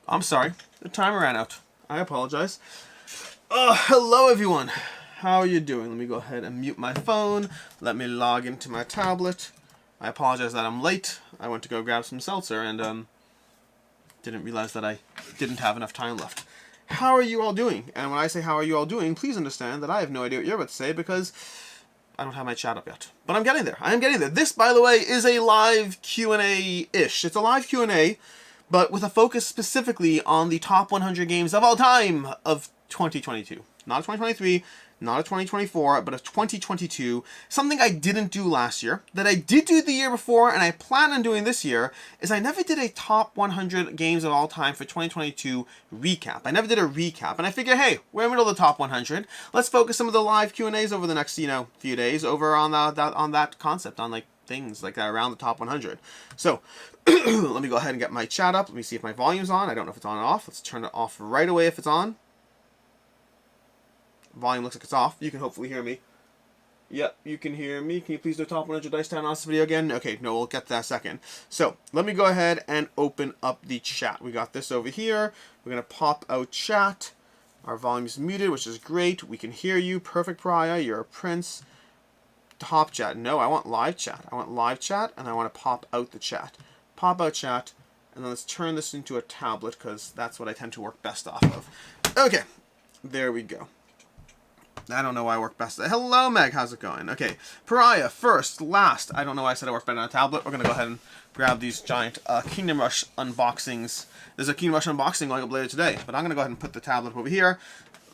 I'm sorry. The timer ran out. I apologize. Hello everyone. How are you doing? Let me go ahead and mute my phone. Let me log into my tablet. I apologize that I'm late. I went to go grab some seltzer and didn't realize that I didn't have enough time left. How are you all doing? And when I say how are you all doing, please understand that I have no idea what you're about to say because I don't have my chat up yet. But I'm getting there. I am getting there. This, by the way, is a live Q&A-ish. It's a live Q&A, but with a focus specifically on the top 100 games of all time of 2022. Not of 2023, not of 2024, but of 2022. Something I didn't do last year, that I did do the year before, and I plan on doing this year, is I never did a top 100 games of all time for 2022 recap. I never did a recap, and I figured, hey, we're in the middle of the top 100. Let's focus some of the live Q&As over the next, few days over on that concept, on like things like that around the top 100. So, let me go ahead and get my chat up. Let me see if my volume's on. I don't know if it's on or off. Let's turn it off right away if it's on. Volume looks like it's off. You can hopefully hear me. Yep, you can hear me. Can you please do a top 100 Dice Town Analysis video again? Okay, no, we'll get to that second. So, let me go ahead and open up the chat. We got this over here. We're going to pop out chat. Our volume's muted, which is great. We can hear you. Perfect, Pariah. You're a prince. Top chat. No, I want live chat. I want live chat, and I want to pop out the chat. Pop out chat, and then let's turn this into a tablet, because that's what I tend to work best off of. Okay, there we go. I don't know why I work best. Hello, Meg. How's it going? Okay. Pariah, first, last. I don't know why I said I work better on a tablet. We're going to go ahead and grab these giant Kingdom Rush unboxings. There's a Kingdom Rush unboxing going up later today, but I'm going to go ahead and put the tablet over here.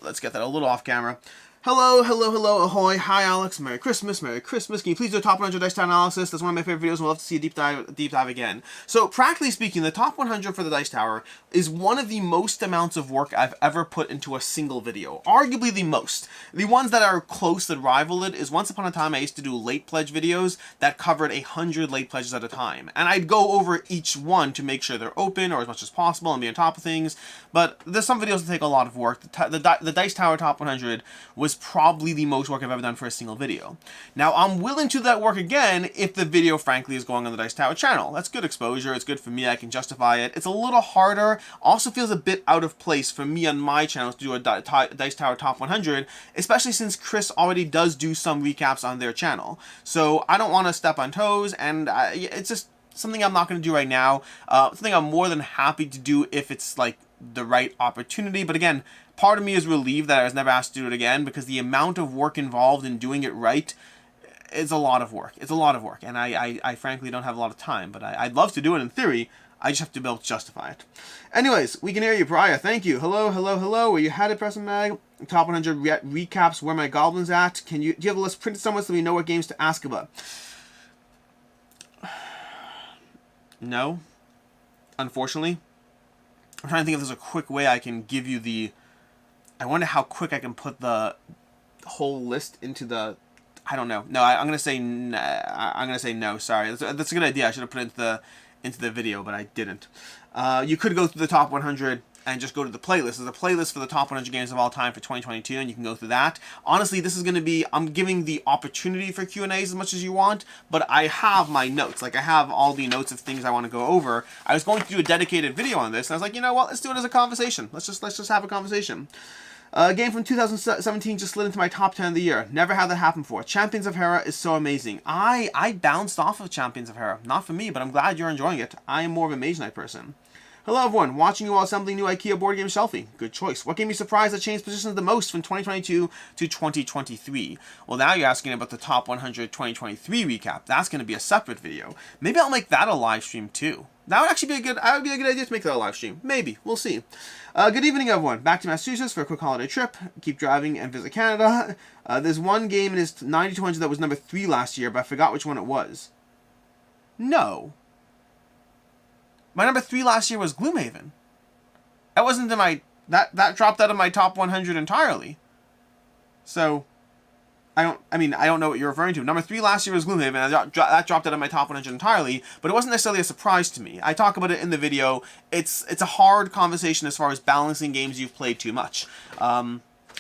Let's get that a little off camera. Hello, hello, hello, ahoy. Hi, Alex. Merry Christmas, Merry Christmas. Can you please do a top 100 Dice Town Analysis? That's one of my favorite videos. We'll love to see a deep dive again. So, practically speaking, the top 100 for the Dice Tower is one of the most amounts of work I've ever put into a single video. Arguably the most. The ones that are close that rival it is once upon a time I used to do late pledge videos that covered 100 late pledges at a time. And I'd go over each one to make sure they're open or as much as possible and be on top of things. But there's some videos that take a lot of work. The Dice Tower Top 100 was probably the most work I've ever done for a single video. Now, I'm willing to do that work again if the video, frankly, is going on the Dice Tower channel. That's good exposure. It's good for me. I can justify it. It's a little harder. Also feels a bit out of place for me on my channel to do a Dice Tower Top 100, especially since Chris already does do some recaps on their channel. So I don't want to step on toes, and it's just something I'm not going to do right now. Something I'm more than happy to do if it's like the right opportunity. But again, part of me is relieved that I was never asked to do it again because the amount of work involved in doing it right is a lot of work. It's a lot of work, and I frankly don't have a lot of time, but I'd love to do it in theory. I just have to be able to justify it. Anyways, we can hear you, Pariah. Thank you. Hello, hello, hello. Where you had it, Preston Mag? Top 100 recaps. Where my goblins at? Do you have a list printed somewhere so we know what games to ask about? No. Unfortunately. I'm trying to think if there's a quick way I can give you the... I wonder how quick I can put the whole list into the... I don't know. No, I'm gonna say I'm gonna say no. Sorry, that's a good idea. I should have put it into the video, but I didn't. You could go through the top 100 and just go to the playlist. There's a playlist for the top 100 games of all time for 2022, and you can go through that. Honestly, this is going to be, I'm giving the opportunity for Q&As as much as you want, but I have my notes. Like, I have all the notes of things I want to go over. I was going to do a dedicated video on this, and I was like, you know what, let's do it as a conversation. Let's just have a conversation. A game from 2017 just slid into my top 10 of the year. Never had that happen before. Champions of Hera is so amazing. I bounced off of Champions of Hera. Not for me, but I'm glad you're enjoying it. I am more of a Mage Knight person. Hello everyone, watching you while assembling new IKEA board game shelfie. Good choice. What game you surprised that changed positions the most from 2022 to 2023? Well, now you're asking about the top 100 2023 recap. That's going to be a separate video. Maybe I'll make that a live stream too. That would actually be a good idea to make that a live stream. Maybe. We'll see. Good evening, everyone. Back to Massachusetts for a quick holiday trip. Keep driving and visit Canada. There's one game in his 9200 that was number 3 last year, but I forgot which one it was. No. My number 3 last year was Gloomhaven. That wasn't in my... That dropped out of my top 100 entirely. So, I don't know what you're referring to. Number 3 last year was Gloomhaven, and that dropped out of my top 100 entirely, but it wasn't necessarily a surprise to me. I talk about it in the video. It's a hard conversation as far as balancing games you've played too much.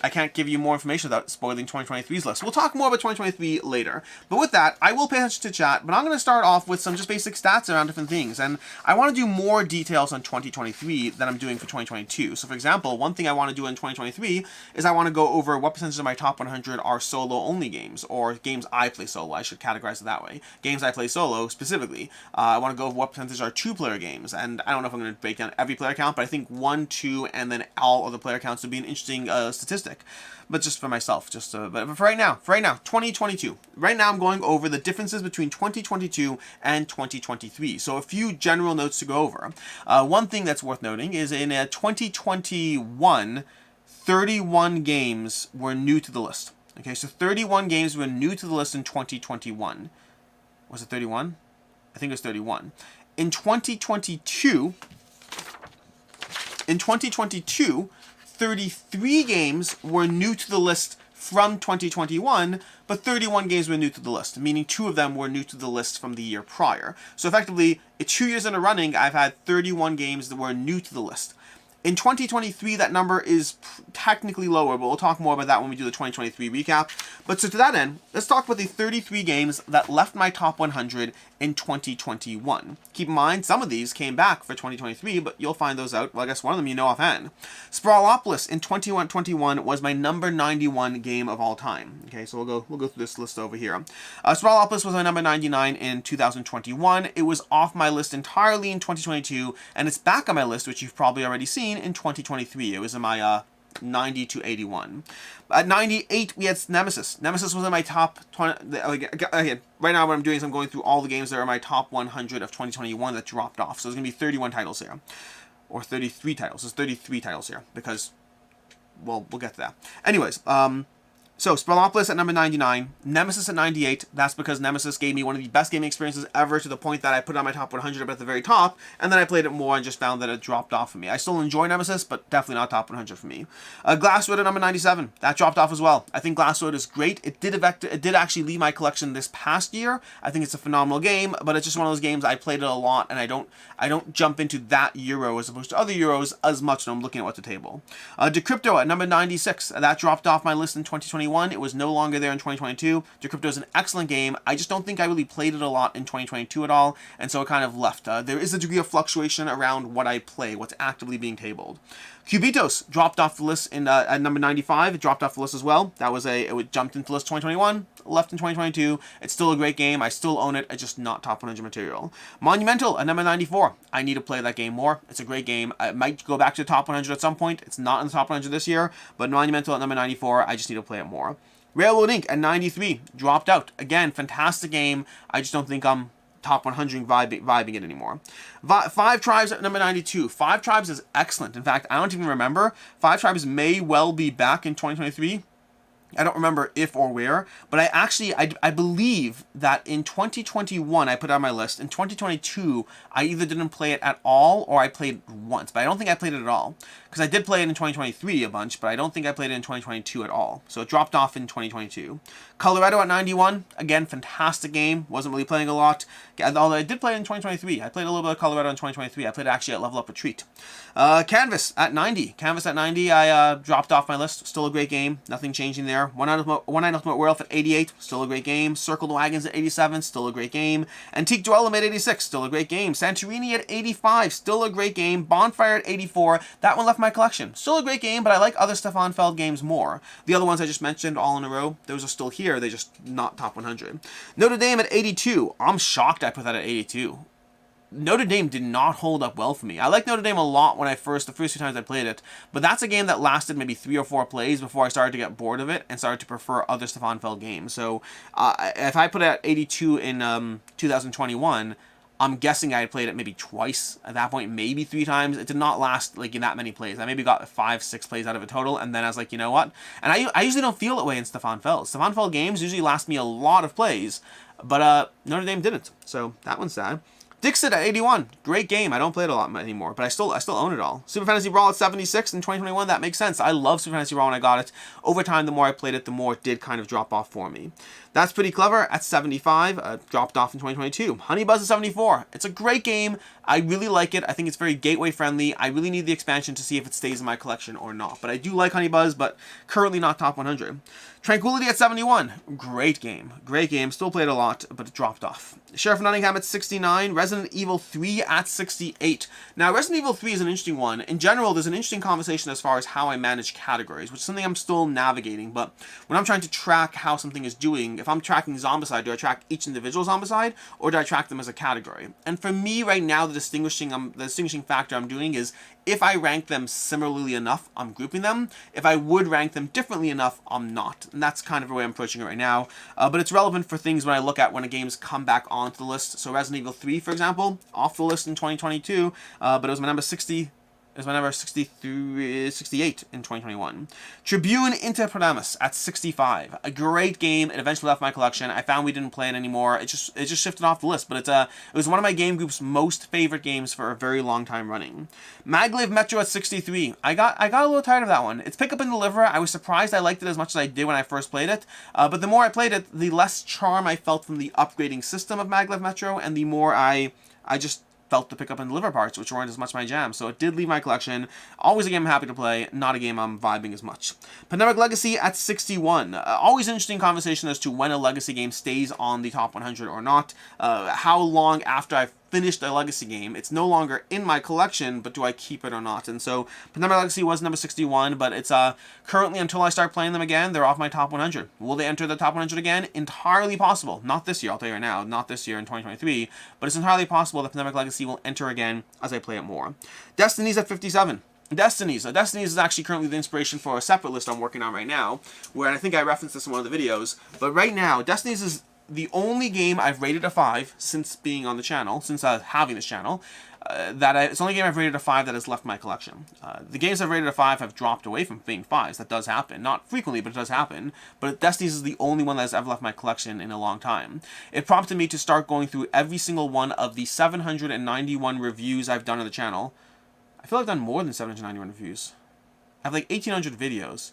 I can't give you more information without spoiling 2023's list. We'll talk more about 2023 later. But with that, I will pay attention to chat, but I'm going to start off with some just basic stats around different things. And I want to do more details on 2023 than I'm doing for 2022. So for example, one thing I want to do in 2023 is I want to go over what percentage of my top 100 are solo-only games, or games I play solo. I should categorize it that way. Games I play solo, specifically. I want to go over what percentage are two-player games. And I don't know if I'm going to break down every player count, but I think 1, 2, and then all of the player counts would be an interesting statistic. But just for myself, but for right now, 2022. Right now I'm going over the differences between 2022 and 2023. So a few general notes to go over. One thing that's worth noting is in 2021, 31 games were new to the list. Okay, so 31 games were new to the list in 2021. Was it 31? I think it was 31. In 2022, 33 games were new to the list from 2021, but 31 games were new to the list, meaning 2 of them were new to the list from the year prior. So effectively, 2 years in a running, I've had 31 games that were new to the list. In 2023, that number is technically lower, but we'll talk more about that when we do the 2023 recap. But so to that end, let's talk about the 33 games that left my top 100 in 2021. Keep in mind, some of these came back for 2023, but you'll find those out. Well, I guess one of them you know offhand. Sprawlopolis in 2021 was my number 91 game of all time. Okay, so we'll go through this list over here. Sprawlopolis was my number 99 in 2021. It was off my list entirely in 2022, and it's back on my list, which you've probably already seen, in 2023. It was in my 90 to 81. At 98, we had Nemesis. Nemesis was in my top 20. Again, right now what I'm doing is I'm going through all the games that are in my top 100 of 2021 that dropped off. So there's going to be 31 titles here. Or 33 titles. There's 33 titles here because, well, we'll get to that. Anyways, so Sprawlopolis at number 99, Nemesis at 98. That's because Nemesis gave me one of the best gaming experiences ever, to the point that I put it on my top 100 up at the very top, and then I played it more and just found that it dropped off for me. I still enjoy Nemesis, but definitely not top 100 for me. Glassroad at number 97. That dropped off as well. I think Glassroad is great. It did actually leave my collection this past year. I think it's a phenomenal game, but it's just one of those games I played it a lot, and I don't jump into that Euro as opposed to other Euros as much when I'm looking at what's the table. Decrypto at number 96. That dropped off my list in 2021. It was no longer there in 2022. Decrypto is an excellent game. I just don't think I really played it a lot in 2022 at all, and so it kind of left. There is a degree of fluctuation around what I play, what's actively being tabled. Cubitos dropped off the list at number 95. It dropped off the list as well. It jumped into the list 2021, left in 2022. It's still a great game. I still own it. It's just not top 100 material. Monumental at number 94. I need to play that game more. It's a great game. I might go back to the top 100 at some point. It's not in the top 100 this year, but Monumental at number 94, I just need to play it more. Railroad Inc. at 93. Dropped out. Again, fantastic game. I just don't think I'm top 100 vibing it anymore. Five Tribes at number 92. Five Tribes is excellent. In fact, I don't even remember. Five Tribes may well be back in 2023. I don't remember if or where, but I believe that in 2021 I put it on my list. In 2022, I either didn't play it at all or I played once, but I don't think I played it at all. Because I did play it in 2023 a bunch, but I don't think I played it in 2022 at all. So it dropped off in 2022. Colorado at 91. Again, fantastic game. Wasn't really playing a lot. Although I did play it in 2023. I played a little bit of Colorado in 2023. I played it actually at Level Up Retreat. Canvas at 90. Canvas at 90, I dropped off my list. Still a great game. Nothing changing there. One Night Ultimate Werewolf at 88. Still a great game. Circled Wagons at 87. Still a great game. Antique Duellum at 86. Still a great game. Santorini at 85. Still a great game. Bonfire at 84. That one left my collection. Still a great game, but I like other Stefan Feld games more. The other ones I just mentioned all in a row, those are still here. They're just not top 100. Notre Dame at 82. I'm shocked I put that at 82. Notre Dame did not hold up well for me. I liked Notre Dame a lot when the first few times I played it, but that's a game that lasted maybe 3 or 4 plays before I started to get bored of it and started to prefer other Stefan Feld games. So if I put it at 82 in 2021, I'm guessing I had played it maybe twice at that point, maybe 3 times. It did not last like in that many plays. I maybe got 5, 6 plays out of it total, and then I was like, you know what? And I usually don't feel that way in Stefan Feld. Stefan Feld games usually last me a lot of plays, but Notre Dame didn't. So that one's sad. Dixit at 81. Great game. I don't play it a lot anymore, but I still own it all. Super Fantasy Brawl at 76 in 2021. That makes sense. I love Super Fantasy Brawl when I got it. Over time, the more I played it, the more it did kind of drop off for me. That's Pretty Clever at 75, dropped off in 2022. Honey Buzz at 74. It's a great game. I really like it. I think it's very gateway friendly. I really need the expansion to see if it stays in my collection or not. But I do like Honey Buzz, but currently not top 100. Tranquility at 71. Great game. Great game. Still played a lot, but it dropped off. Sheriff of Nottingham at 69. Resident Evil 3 at 68. Now, Resident Evil 3 is an interesting one. In general, there's an interesting conversation as far as how I manage categories, which is something I'm still navigating. But when I'm trying to track how something is doing, if I'm tracking Zombicide, do I track each individual Zombicide, or do I track them as a category? And for me right now, the distinguishing factor I'm doing is if I rank them similarly enough, I'm grouping them. If I would rank them differently enough, I'm not. And that's kind of the way I'm approaching it right now. But it's relevant for things when I look at when a game's come back onto the list. So Resident Evil 3, for example, off the list in 2022, but it was my number 60. Is my number 68 in 2021. Tribune Inter Paramus at 65. A great game. It eventually left my collection. I found we didn't play it anymore. It just shifted off the list. But it was one of my game group's most favorite games for a very long time running. Maglev Metro at 63. I got a little tired of that one. It's pick up and deliver. I was surprised I liked it as much as I did when I first played it. But the more I played it, the less charm I felt from the upgrading system of Maglev Metro, and the more I just felt the pick up and deliver parts, which weren't as much my jam. So it did leave my collection. Always a game I'm happy to play, not a game I'm vibing as much. Pandemic Legacy at 61. Always an interesting conversation as to when a Legacy game stays on the top 100 or not. How long after I've finished a Legacy game, it's no longer in my collection, but do I keep it or not? And so Pandemic Legacy was number 61, but it's currently, until I start playing them again, they're off my top 100. Will they enter the top 100 again? Entirely possible. Not this year, I'll tell you right now. Not this year in 2023, but it's entirely possible that Pandemic Legacy will enter again as I play it more. Destiny's at 57. Destinies is actually currently the inspiration for a separate list I'm working on right now, where I think I referenced this in one of the videos, but right now, Destinies is the only game I've rated a 5 since being on the channel, since having this channel. It's the only game I've rated a 5 that has left my collection. The games I've rated a 5 have dropped away from being 5s. That does happen. Not frequently, but it does happen. But Destiny's is the only one that has ever left my collection in a long time. It prompted me to start going through every single one of the 791 reviews I've done on the channel. I feel I've done more than 791 reviews. I have like 1,800 videos.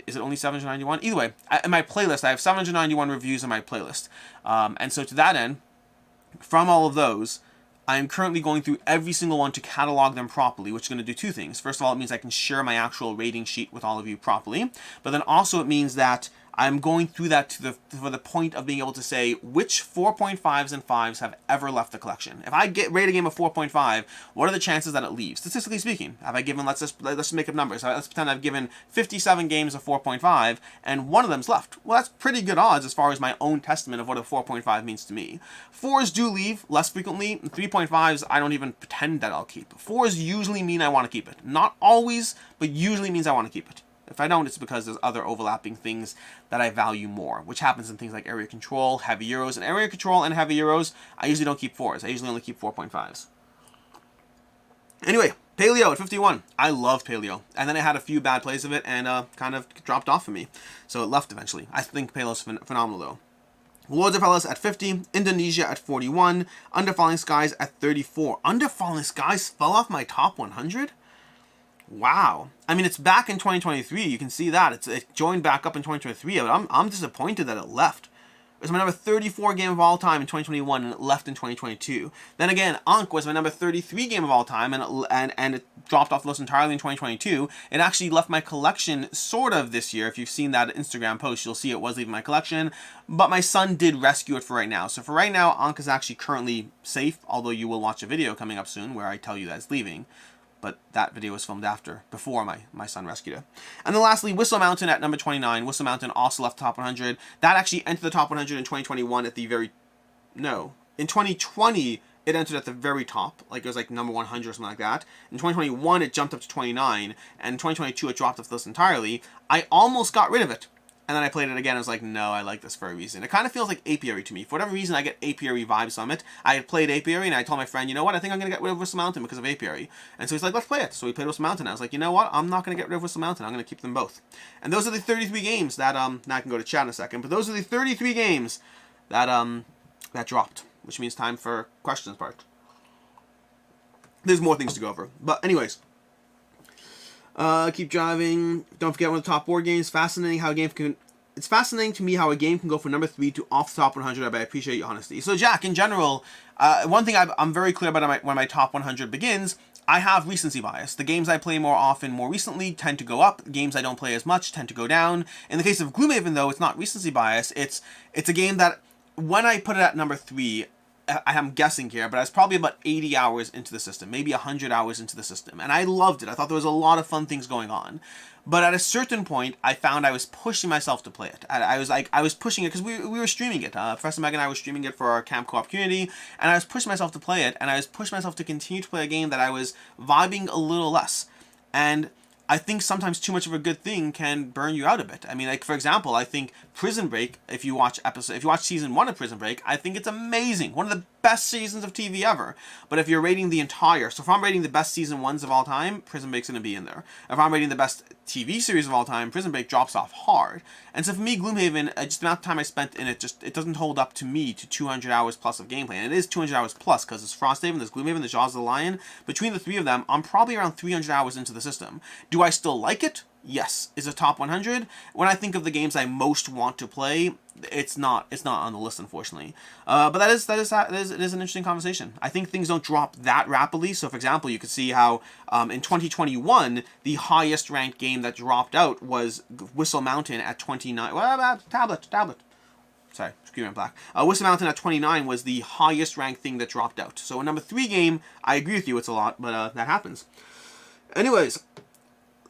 Is it only 791? Either way, in my playlist, I have 791 reviews in my playlist. And so to that end, from all of those, I am currently going through every single one to catalog them properly, which is going to do two things. First of all, it means I can share my actual rating sheet with all of you properly. But then also it means that I'm going through that for the point of being able to say which 4.5s and 5s have ever left the collection. If I rate a game of 4.5, what are the chances that it leaves? Statistically speaking, have I given, let's just make up numbers. Let's pretend I've given 57 games of 4.5 and one of them's left. Well, that's pretty good odds as far as my own testament of what a 4.5 means to me. 4s do leave less frequently. 3.5s, I don't even pretend that I'll keep. 4s usually mean I want to keep it. Not always, but usually means I want to keep it. If I don't, it's because there's other overlapping things that I value more, which happens in things like area control, heavy euros, and area control and heavy euros, I usually don't keep 4s. I usually only keep 4.5s. Anyway, Paleo at 51. I love Paleo. And then I had a few bad plays of it and kind of dropped off for me. So it left eventually. I think Paleo's phenomenal though. Lords of Hellas at 50, Indonesia at 41, Under Falling Skies at 34. Under Falling Skies fell off my top 100? Wow. I mean, it's back in 2023. You can see that. It joined back up in 2023, but I'm disappointed that it left. It was my number 34 game of all time in 2021, and it left in 2022. Then again, Ankh was my number 33 game of all time, and it dropped off the list entirely in 2022. It actually left my collection sort of this year. If you've seen that Instagram post, you'll see it was leaving my collection. But my son did rescue it for right now. So for right now, Ankh is actually currently safe, although you will watch a video coming up soon where I tell you that it's leaving. But that video was filmed before my son rescued it. And then lastly, Whistle Mountain at number 29. Whistle Mountain also left top 100. That actually entered the top 100 in 2021 at the very... No. In 2020, it entered at the very top. Like, it was like number 100 or something like that. In 2021, it jumped up to 29. And in 2022, it dropped off the list entirely. I almost got rid of it. And then I played it again, and I was like, no, I like this for a reason. It kind of feels like Apiary to me. For whatever reason, I get Apiary vibes from it. I had played Apiary, and I told my friend, you know what, I think I'm going to get rid of Whistle Mountain because of Apiary. And so he's like, let's play it. So we played Whistle Mountain. I was like, you know what, I'm not going to get rid of Whistle Mountain. I'm going to keep them both. And those are the 33 games that, now I can go to chat in a second, but those are the 33 games that, that dropped, which means time for questions part. There's more things to go over. But anyways. Keep driving. Don't forget one of the top board games. Fascinating how a game can it's fascinating to me how a game can go from number 3 to off the top 100, but I appreciate your honesty. So Jack, in general, one thing I'm very clear about when my top 100 begins, I have recency bias. The games I play more often more recently tend to go up. Games I don't play as much tend to go down. In the case of Gloomhaven, though, it's not recency bias. It's a game that, when I put it at number 3, I am guessing here, but I was probably about 80 hours into the system, maybe 100 hours into the system. And I loved it. I thought there was a lot of fun things going on. But at a certain point, I found I was pushing myself to play it. I was pushing it because we were streaming it. Professor Meg and I were streaming it for our camp co-op community, and I was pushing myself to play it, and I was pushing myself to continue to play a game that I was vibing a little less. And I think sometimes too much of a good thing can burn you out a bit. I mean, like, for example, I think Prison Break, if you watch season 1 of Prison Break, I think it's amazing. One of the best seasons of TV ever. But if you're rating the entire, so if I'm rating the best season 1s of all time, Prison Break's going to be in there. If I'm rating the best TV series of all time, Prison Break drops off hard. And so for me, Gloomhaven, just the amount of time I spent in it, it doesn't hold up to me to 200 hours plus of gameplay. And it is 200 hours plus, because there's Frosthaven, there's Gloomhaven, there's Jaws of the Lion. Between the 3 of them, I'm probably around 300 hours into the system. Do I still like it? Yes. Is it top 100? When I think of the games I most want to play, it's not on the list, unfortunately. But it is an interesting conversation. I think things don't drop that rapidly. So, for example, you could see how in 2021 the highest ranked game that dropped out was Whistle Mountain at 29. Well, tablet. Sorry, screen went black. Whistle Mountain at 29 was the highest ranked thing that dropped out. So, a number 3 game, I agree with you, it's a lot, but that happens. Anyways.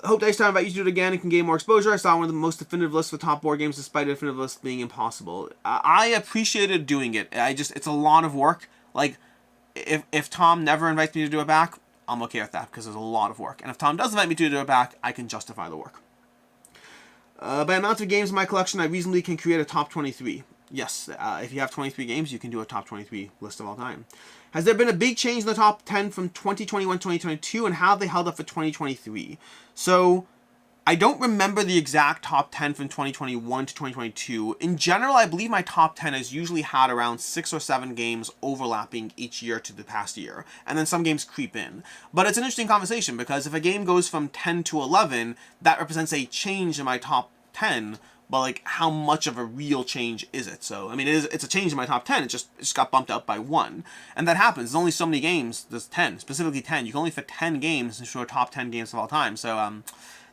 I hope next time if I use it again, it can gain more exposure. I saw one of the most definitive lists for top board games, despite a definitive list being impossible. I appreciated doing it. It's a lot of work. Like, if Tom never invites me to do it back, I'm okay with that, because there's a lot of work. And if Tom does invite me to do it back, I can justify the work. By amount of games in my collection, I reasonably can create a top 23. Yes, if you have 23 games, you can do a top 23 list of all time. Has there been a big change in the top 10 from 2021 to 2022, and how have they held up for 2023? So, I don't remember the exact top 10 from 2021 to 2022. In general, I believe my top 10 has usually had around 6 or 7 games overlapping each year to the past year, and then some games creep in. But it's an interesting conversation, because if a game goes from 10 to 11, that represents a change in my top 10, but like, how much of a real change is it? So, I mean, it's a change in my top 10. It just got bumped up by 1. And that happens. There's only so many games. There's 10, specifically 10. You can only fit 10 games into a top 10 games of all time. So,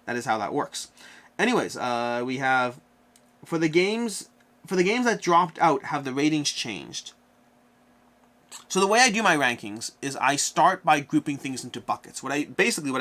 that is how that works. Anyways, we have, for the games that dropped out, have the ratings changed? So the way I do my rankings is I start by grouping things into buckets. What I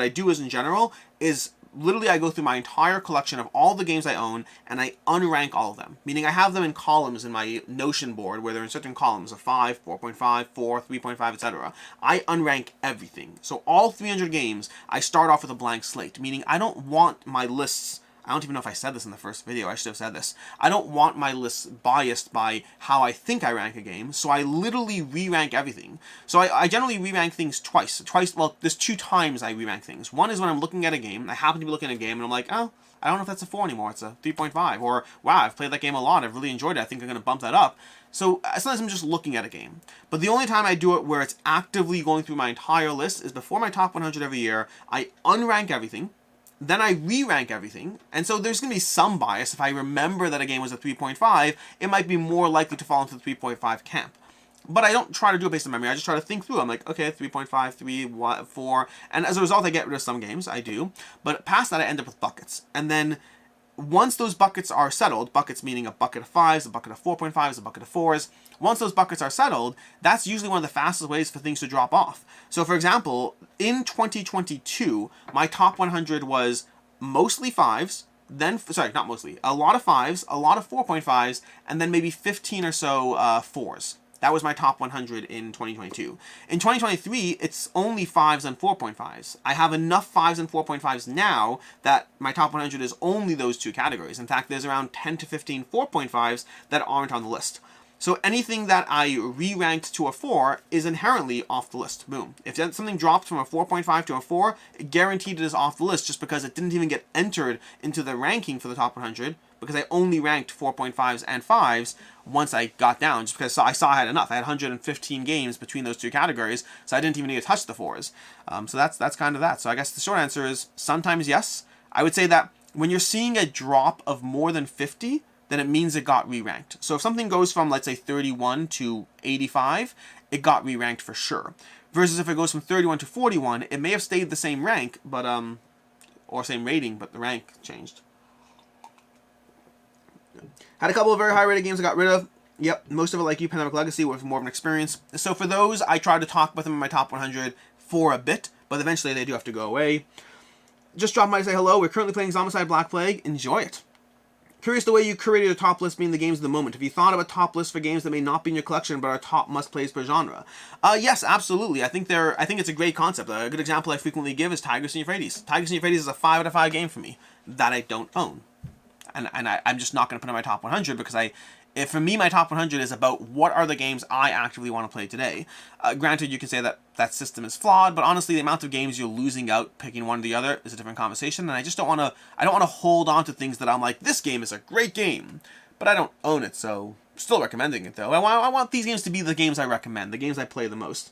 do is, in general, is literally I go through my entire collection of all the games I own, and I unrank all of them. Meaning I have them in columns in my Notion board, where they're in certain columns of 5, 4.5, 4, 3.5, etc. I unrank everything. So all 300 games, I start off with a blank slate. Meaning I don't want my lists, I don't even know if I said this in the first video, I should have said this. I don't want my lists biased by how I think I rank a game, so I literally re-rank everything. So I generally re-rank things twice. Well, there's 2 times I re-rank things. One is when I'm looking at a game, I happen to be looking at a game, and I'm like, oh, I don't know if that's a 4 anymore, it's a 3.5. Or, wow, I've played that game a lot, I've really enjoyed it, I think I'm going to bump that up. So sometimes I'm just looking at a game. But the only time I do it where it's actively going through my entire list is before my top 100 every year. I unrank everything. Then I re-rank everything, and so there's going to be some bias. If I remember that a game was a 3.5, it might be more likely to fall into the 3.5 camp. But I don't try to do it based on memory, I just try to think through. I'm like, okay, 3.5, 3, 4, and as a result I get rid of some games, I do. But past that I end up with buckets. And then once those buckets are settled, buckets meaning a bucket of 5s, a bucket of 4.5s, a bucket of 4s, once those buckets are settled, that's usually one of the fastest ways for things to drop off. So for example, in 2022, my top 100 was mostly 5s, then, sorry, not mostly, a lot of 5s, a lot of 4.5s, and then maybe 15 or so 4s. That was my top 100 in 2022. In 2023, it's only 5s and 4.5s. I have enough 5s and 4.5s now that my top 100 is only those 2 categories. In fact, there's around 10 to 15 4.5s that aren't on the list. So anything that I re-ranked to a 4 is inherently off the list. Boom. If something drops from a 4.5 to a 4, guaranteed it is off the list just because it didn't even get entered into the ranking for the top 100, because I only ranked 4.5s and 5s once I got down, just because I saw I had enough. I had 115 games between those 2 categories, so I didn't even need to touch the 4s. So that's kind of that. So I guess the short answer is sometimes yes. I would say that when you're seeing a drop of more than 50, then it means it got re-ranked. So if something goes from, let's say, 31 to 85, it got re-ranked for sure. Versus if it goes from 31 to 41, it may have stayed the same rank, but or same rating, but the rank changed. Had a couple of very high rated games I got rid of. Yep, most of it, like you, Pandemic Legacy, was more of an experience. So for those, I tried to talk with them in my top 100 for a bit, but eventually they do have to go away. Just dropped by to say hello. We're currently playing Zombicide Black Plague. Enjoy it. Curious the way you curated your top list being the games of the moment. Have you thought of a top list for games that may not be in your collection but are top must-plays per genre? Yes, absolutely. I think it's a great concept. A good example I frequently give is Tigris and Euphrates. Tigris and Euphrates is a 5 out of 5 game for me that I don't own. And I'm just not going to put in my top 100 because for me, my top 100 is about what are the games I actively want to play today. Granted, you can say that system is flawed, but honestly, the amount of games you're losing out picking one or the other is a different conversation, and I just don't want to hold on to things that I'm like, this game is a great game, but I don't own it, so still recommending it, though. I want these games to be the games I recommend, the games I play the most.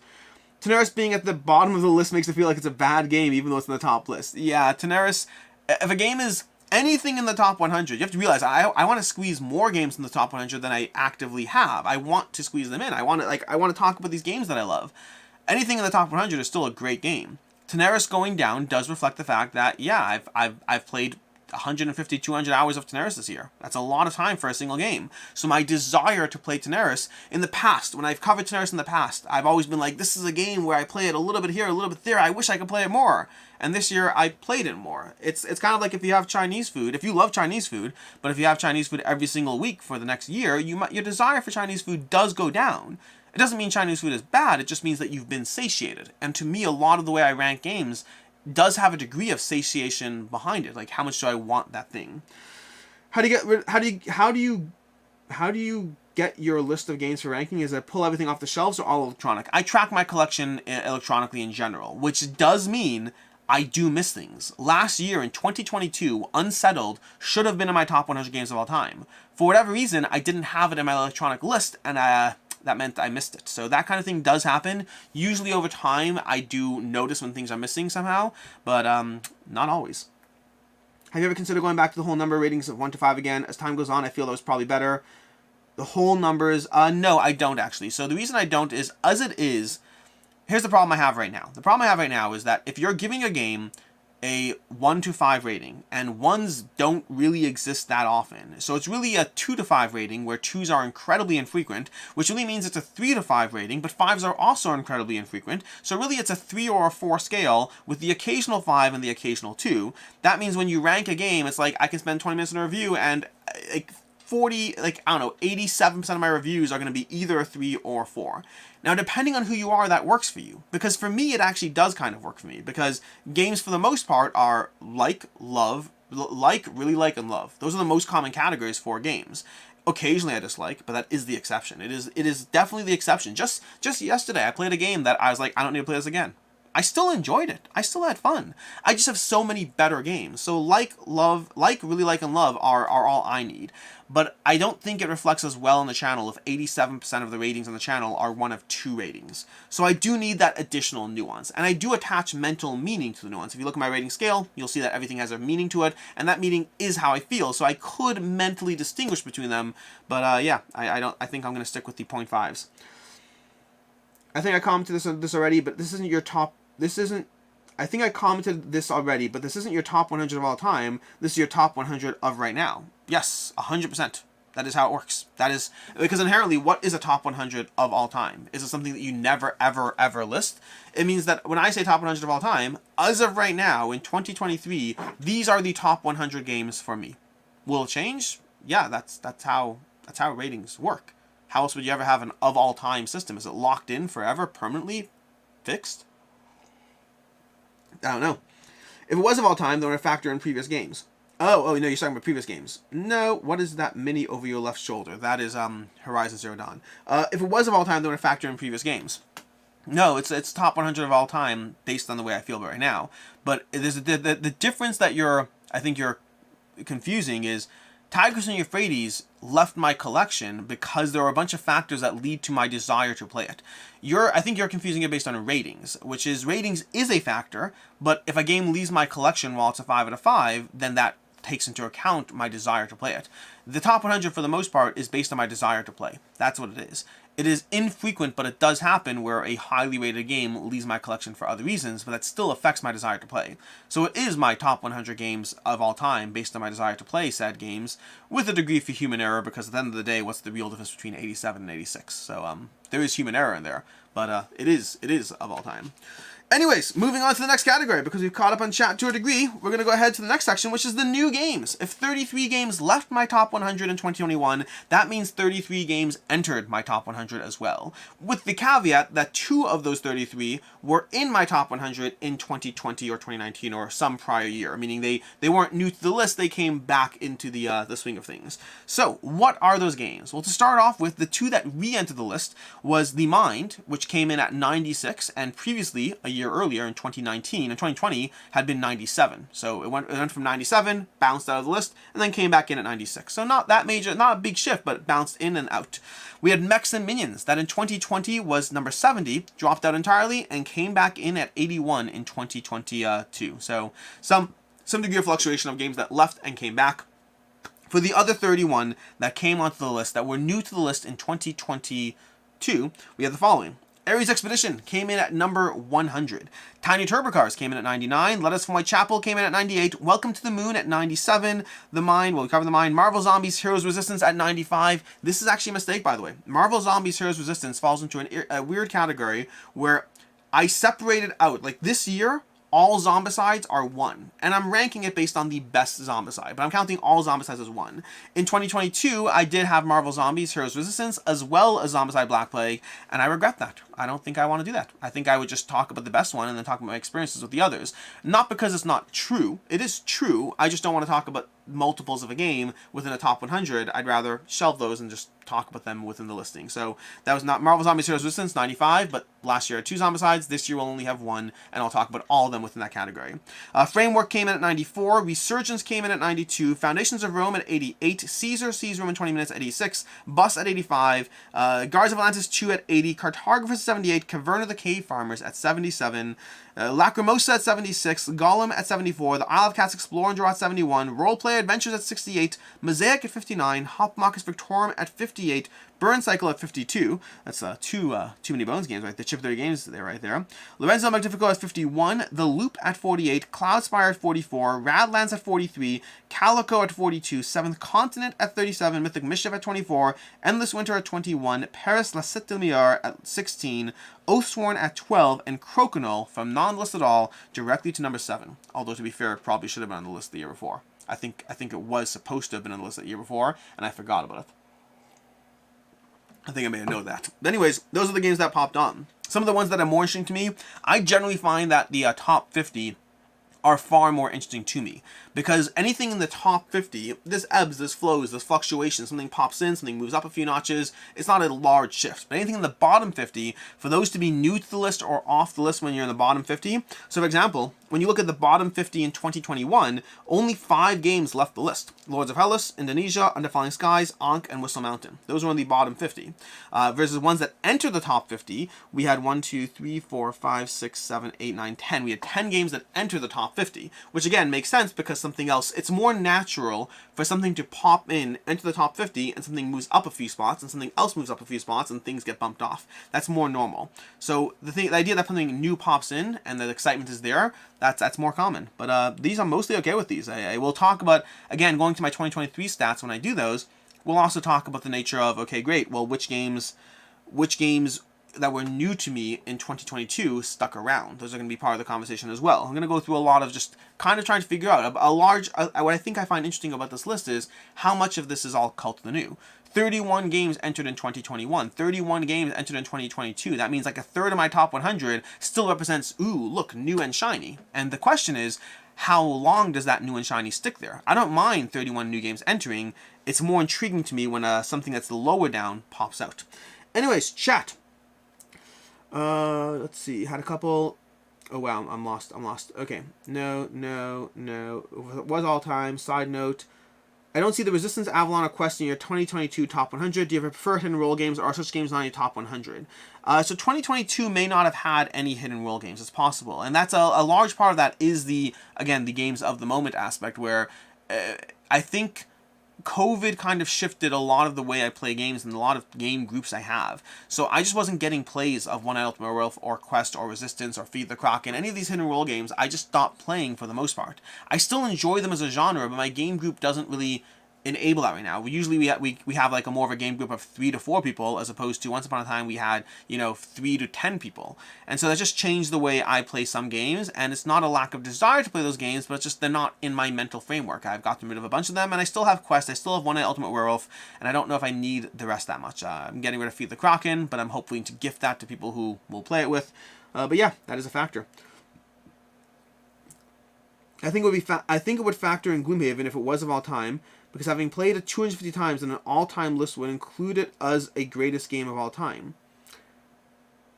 Tenaris being at the bottom of the list makes it feel like it's a bad game, even though it's in the top list. Yeah, Tenaris, if a game is anything in the top 100, you have to realize I want to squeeze more games in the top 100 than I actively have. I want to squeeze them in. I want to talk about these games that I love. Anything in the top 100 is still a great game. Tenaris going down does reflect the fact that, yeah, I've played 150, 200 hours of Tenaris this year. That's a lot of time for a single game. So my desire to play Tenaris in the past, when I've covered Tenaris in the past, I've always been like, this is a game where I play it a little bit here, a little bit there. I wish I could play it more. And this year I played it more. It's kind of like if you have Chinese food, if you love Chinese food, but if you have Chinese food every single week for the next year, your desire for Chinese food does go down. It doesn't mean Chinese food is bad, it just means that you've been satiated. And to me, a lot of the way I rank games does have a degree of satiation behind it. Like, how much do I want that thing? How do you get your list of games for ranking? Is it pull everything off the shelves or all electronic? I track my collection electronically in general, which does mean I do miss things. Last year in 2022, Unsettled should have been in my top 100 games of all time. For whatever reason, I didn't have it in my electronic list, and that meant I missed it. So that kind of thing does happen. Usually over time, I do notice when things are missing somehow, but not always. Have you ever considered going back to the whole number ratings of 1 to 5 again? As time goes on, I feel that was probably better. The whole numbers, no, I don't actually. So the reason I don't is, as it is, here's the problem I have right now. The problem I have right now is that if you're giving a game a 1 to 5 rating, and 1s don't really exist that often. So it's really a 2 to 5 rating, where 2s are incredibly infrequent, which really means it's a 3 to 5 rating, but 5s are also incredibly infrequent. So really it's a 3 or a 4 scale, with the occasional 5 and the occasional 2. That means when you rank a game, it's like I can spend 20 minutes in a review, and 87% of my reviews are going to be either a 3 or a 4. Now, depending on who you are, that works for you. Because for me, it actually does kind of work for me. Because games, for the most part, are like, love, really like, and love. Those are the most common categories for games. Occasionally I dislike, but that is the exception. It is definitely the exception. Just yesterday, I played a game that I was like, I don't need to play this again. I still enjoyed it. I still had fun. I just have so many better games. So really like, and love are all I need. But I don't think it reflects as well on the channel if 87% of the ratings on the channel are 1 of 2 ratings. So I do need that additional nuance. And I do attach mental meaning to the nuance. If you look at my rating scale, you'll see that everything has a meaning to it. And that meaning is how I feel. So I could mentally distinguish between them. But yeah, I think I'm going to stick with the 0.5s. I think I commented this already, but this isn't your top. I think I commented this already, but this isn't your top 100 of all time. This is your top 100 of right now. Yes, 100%. That is how it works. That is because inherently, what is a top 100 of all time? Is it something that you never, ever, ever list? It means that when I say top 100 of all time, as of right now in 2023, these are the top 100 games for me. Will it change? Yeah, that's how ratings work. How else would you ever have an of all time system? Is it locked in forever, permanently fixed? I don't know. If it was of all time, then would it factor in previous games? Oh, no, you're talking about previous games. No, what is that mini over your left shoulder? That is Horizon Zero Dawn. If it was of all time, then would it factor in previous games? No, it's top 100 of all time based on the way I feel right now. But there's the difference that I think you're confusing is Tigris and Euphrates left my collection because there are a bunch of factors that lead to my desire to play it. I think you're confusing it based on ratings, which is ratings is a factor, but if a game leaves my collection while it's a 5 out of 5, then that takes into account my desire to play it. The top 100 for the most part is based on my desire to play. That's what it is. It is infrequent, but it does happen where a highly rated game leaves my collection for other reasons, but that still affects my desire to play. So it is my top 100 games of all time based on my desire to play said games, with a degree for human error, because at the end of the day, what's the real difference between 87 and 86? So there is human error in there, but it is of all time. Anyways, moving on to the next category, because we've caught up on chat to a degree, we're going to go ahead to the next section, which is the new games. If 33 games left my top 100 in 2021, that means 33 games entered my top 100 as well. With the caveat that 2 of those 33 were in my top 100 in 2020 or 2019 or some prior year, meaning they weren't new to the list, they came back into the swing of things. So, what are those games? Well, to start off with, the 2 that re-entered the list was The Mind, which came in at 96, and previously, a year earlier in 2019 and 2020 had been 97. So it went from 97, bounced out of the list, and then came back in at 96. So not that major, not a big shift, but it bounced in and out. We had Mechs and Minions, that in 2020 was number 70, dropped out entirely, and came back in at 81 in 2022. So some degree of fluctuation of games that left and came back. For the other 31 that came onto the list, that were new to the list in 2022, we have the following. Ares Expedition came in at number 100. Tiny Turbo Cars came in at 99. Letters from Whitechapel came in at 98. Welcome to the Moon at 97. The Mind, well, we covered The Mind. Marvel Zombies Heroes Resistance at 95. This is actually a mistake, by the way. Marvel Zombies Heroes Resistance falls into a weird category where I separated out, like this year, all zombicides are 1. And I'm ranking it based on the best zombicide, but I'm counting all zombicides as 1. In 2022, I did have Marvel Zombies Heroes Resistance as well as Zombicide Black Plague, and I regret that. I don't think I want to do that. I think I would just talk about the best one and then talk about my experiences with the others. Not because it's not true. It is true. I just don't want to talk about multiples of a game within a top 100. I'd rather shelve those and just talk about them within the listing. So that was not Marvel Zombies Heroes Resistance, 95, but last year I had 2 zombicides. This year we'll only have 1, and I'll talk about all of them within that category. Framework came in at 94. Resurgence came in at 92. Foundations of Rome at 88. Caesar Sees Rome in 20 Minutes at 86. Bus at 85. Guards of Atlantis 2 at 80. Cartographers at 78. Caverna the Cave Farmers at 77. Lacrimosa at 76, Gollum at 74, The Isle of Cats Explorer and Draw at 71, Roleplay Adventures at 68, Mosaic at 59, Hopmachus Victorum at 58, Burn Cycle at 52. That's too many Bones games, right? The Chip 30 games there, right there. Lorenzo Magnifico at 51, The Loop at 48, Cloudspire at 44, Radlands at 43, Calico at 42, Seventh Continent at 37, Mythic Mischief at 24, Endless Winter at 21, Paris La Cité de Lumière at 16, Oathsworn at 12, and Crokinole from non-list at all directly to number 7. Although to be fair, it probably should have been on the list the year before. I think it was supposed to have been on the list the year before, and I forgot about it. I think I may have known that. But anyways, those are the games that popped on. Some of the ones that are more interesting to me, I generally find that the top 50 are far more interesting to me. Because anything in the top 50, this ebbs, this flows, this fluctuation, something pops in, something moves up a few notches, it's not a large shift. But anything in the bottom 50, for those to be new to the list or off the list when you're in the bottom 50, so for example, when you look at the bottom 50 in 2021, only 5 games left the list. Lords of Hellas, Indonesia, Under Falling Skies, Ankh, and Whistle Mountain. Those were in the bottom 50. Versus ones that entered the top 50, we had 1, 2, 3, 4, 5, 6, 7, 8, 9, 10. We had 10 games that entered the top 50, which again makes sense because something else, it's more natural for something to pop in, enter the top 50, and something moves up a few spots, and something else moves up a few spots, and things get bumped off. That's more normal. So the idea that something new pops in, and the excitement is there, that's more common. But these, I'm mostly okay with these. I will talk about, again, going to my 2023 stats when I do those, we'll also talk about the nature of, okay, great, well, which games that were new to me in 2022 stuck around. Those are going to be part of the conversation as well. I'm going to go through a lot of just kind of trying to figure out what I think I find interesting about this list is how much of this is all Cult of the New. 31 games entered in 2021, 31 games entered in 2022. That means like a third of my top 100 still represents, ooh, look, new and shiny. And the question is, how long does that new and shiny stick there? I don't mind 31 new games entering. It's more intriguing to me when something that's lower down pops out. Anyways, chat. Let's see. Had a couple. Oh wow, I'm lost. Okay. No. It was all time. Side note. I don't see the Resistance, Avalon, or Quest in your 2022 top 100. Do you ever prefer hidden roll games, or are such games not in your top 100? So 2022 may not have had any hidden roll games. It's possible. And that's a large part of that is the games of the moment aspect, where I think COVID kind of shifted a lot of the way I play games and a lot of game groups I have. So I just wasn't getting plays of One Night Ultimate Werewolf or Quest or Resistance or Feed the Kraken, any of these hidden role games. I just stopped playing for the most part. I still enjoy them as a genre, but my game group doesn't really enable that right now. We usually we have like a more of a game group of 3 to 4 people, as opposed to once upon a time we had 3 to 10 people, and so that just changed the way I play some games. And it's not a lack of desire to play those games, but it's just they're not in my mental framework. I've gotten rid of a bunch of them, and I still have Quest, I still have One Night Ultimate Werewolf, and I don't know if I need the rest that much. I'm getting rid of Feed the Kraken, but I'm hoping to gift that to people who will play it with. But yeah, that is a factor. I think it would factor in Gloomhaven if it was of all time, because having played it 250 times, then an all-time list would include it as a greatest game of all time.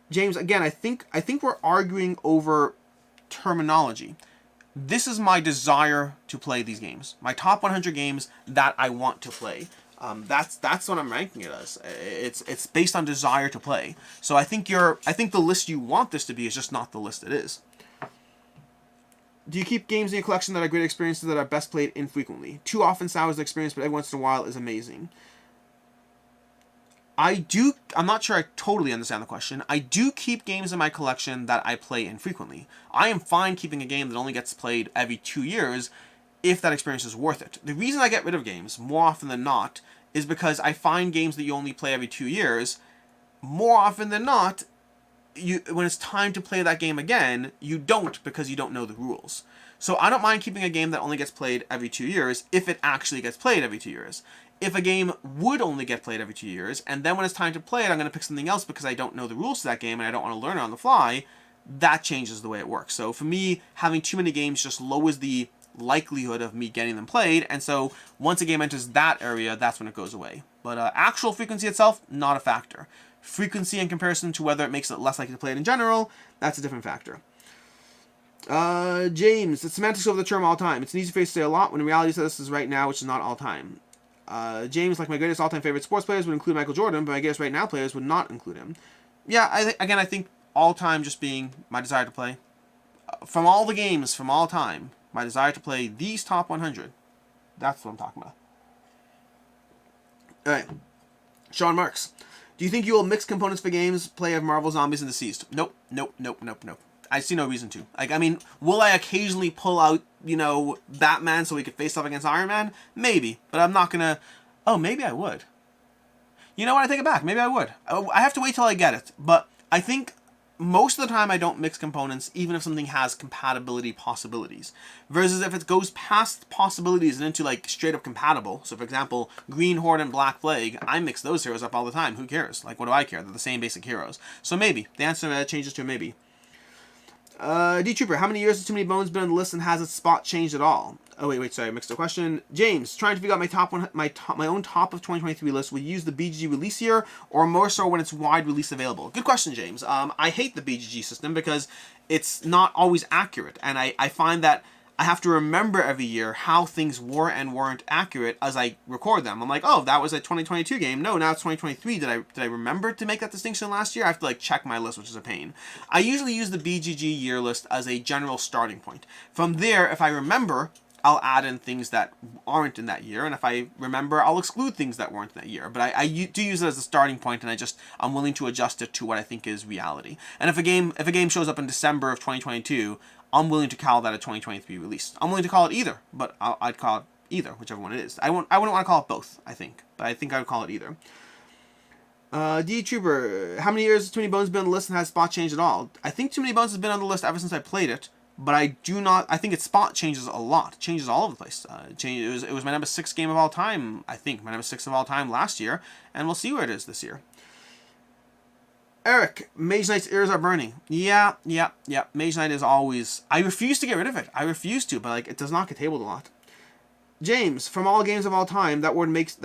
James, again, I think we're arguing over terminology. This is my desire to play these games. My top 100 games that I want to play. That's what I'm ranking it as. It's based on desire to play. So I think the list you want this to be is just not the list it is. Do you keep games in your collection that are great experiences that are best played infrequently? Too often sours the experience, but every once in a while is amazing. I'm not sure I totally understand the question. I do keep games in my collection that I play infrequently. I am fine keeping a game that only gets played every 2 years if that experience is worth it. The reason I get rid of games, more often than not, is because I find games that you only play every 2 years, more often than not, when it's time to play that game again, you don't, because you don't know the rules. So I don't mind keeping a game that only gets played every 2 years if it actually gets played every 2 years. If a game would only get played every 2 years, and then when it's time to play it, I'm going to pick something else because I don't know the rules to that game and I don't want to learn it on the fly, that changes the way it works. So for me, having too many games just lowers the likelihood of me getting them played, and so once a game enters that area, that's when it goes away. But actual frequency itself, not a factor. Frequency in comparison to whether it makes it less likely to play it in general, that's a different factor. James, the semantics over the term all time. It's an easy phrase to say a lot when in reality this is right now, which is not all time. James, like my greatest all-time favorite sports players would include Michael Jordan, but my greatest right now players would not include him. Yeah, I think all time just being my desire to play. From all the games, from all time, my desire to play these top 100. That's what I'm talking about. Alright. Sean Marks. Do you think you will mix components for games play of Marvel Zombies and Deceased? Nope. I see no reason to. I mean, will I occasionally pull out, Batman so we could face off against Iron Man? Maybe. But I'm not gonna... Oh, maybe I would. You know what? I take it back. Maybe I would. I have to wait till I get it. But I think most of the time I don't mix components, even if something has compatibility possibilities. Versus if it goes past possibilities and into straight up compatible. So for example, Green Horde and Black Plague, I mix those heroes up all the time. Who cares? What do I care? They're the same basic heroes. So maybe. The answer changes to maybe. D-Trooper, how many years has Too Many Bones been on the list and has its spot changed at all? Oh, wait, sorry, I mixed the question. James, trying to figure out my own top of 2023 list. Will you use the BGG release year, or more so when it's wide release available? Good question, James. I hate the BGG system because it's not always accurate, and I find that I have to remember every year how things were and weren't accurate as I record them. I'm like, oh, that was a 2022 game. No, now it's 2023. Did I remember to make that distinction last year? I have to check my list, which is a pain. I usually use the BGG year list as a general starting point. From there, if I remember, I'll add in things that aren't in that year, and if I remember, I'll exclude things that weren't in that year. But I do use it as a starting point, and I'm willing to adjust it to what I think is reality. And if a game shows up in December of 2022, I'm willing to call that a 2023 release. I'm willing to call it either, but I'd call it either, whichever one it is. I wouldn't want to call it both, I think, but I think I would call it either. D-Trooper, how many years has Too Many Bones been on the list and has spot changed at all? I think Too Many Bones has been on the list ever since I played it, but I think its spot changes a lot. It changes all over the place. It was my number 6 game of all time, I think. My number 6 of all time last year, and we'll see where it is this year. Eric, Mage Knight's ears are burning. Yeah. Mage Knight is always... I refuse to get rid of it. I refuse to, but it does not get tabled a lot. James, from all games of all time, that word makes